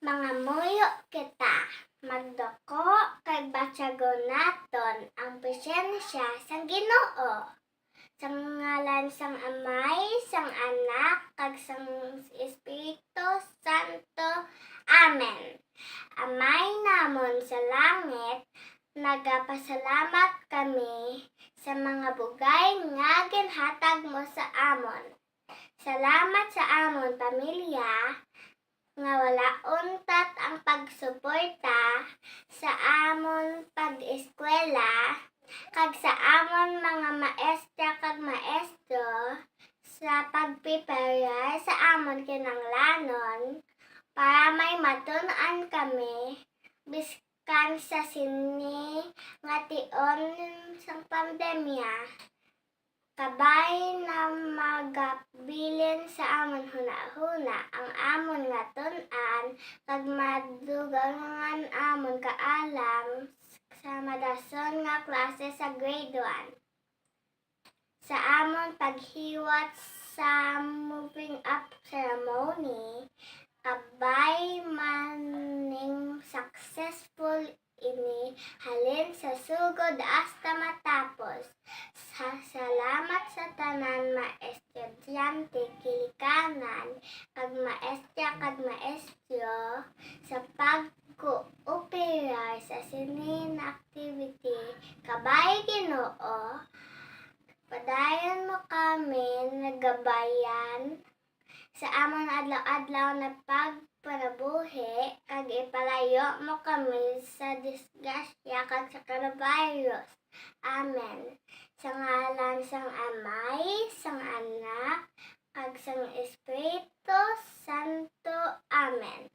Mga muyo kita, magdako kay batyago naton ang presensya sang Ginoo. Sang ngalan sang Amay, sang Anak, kag sang Espiritu Santo. Amen. Amay namon sa langit, nagapasalamat kami sa mga bugay nga ginhatag mo sa amon. Salamat sa amon pamilya, nga wala untat ang pagsuporta sa amon pag-eskwela, kag sa amon mga maestra kag maestro sa pagprepare sa amon kinahanglanon para may matun-an kami biskan sa sini nga tion sang pandemya. Kabay na magabilin sa amon hunahuna ang amon nga tun-an kag madugangan amon kaalam sa madason nga klase sa grade 1. Sa amon paghiwat sa moving up ceremony, kabay maning successful ini halin sa sugod hasta matapos. Salamat sa tanan maestudyante kilikanan kag maestra kag maestro sa pag-cooperate sa sinin activity. Kabay Ginoo, padayon mo kami nagabayan sa amon adlaw-adlaw na pagpanabuhi, kag ipalayo mo kami sa disgrasya kag sa coronavirus. Amen. Sa ngalan sang Amay, sang Anak, kag sang Espiritu Santo. Amen.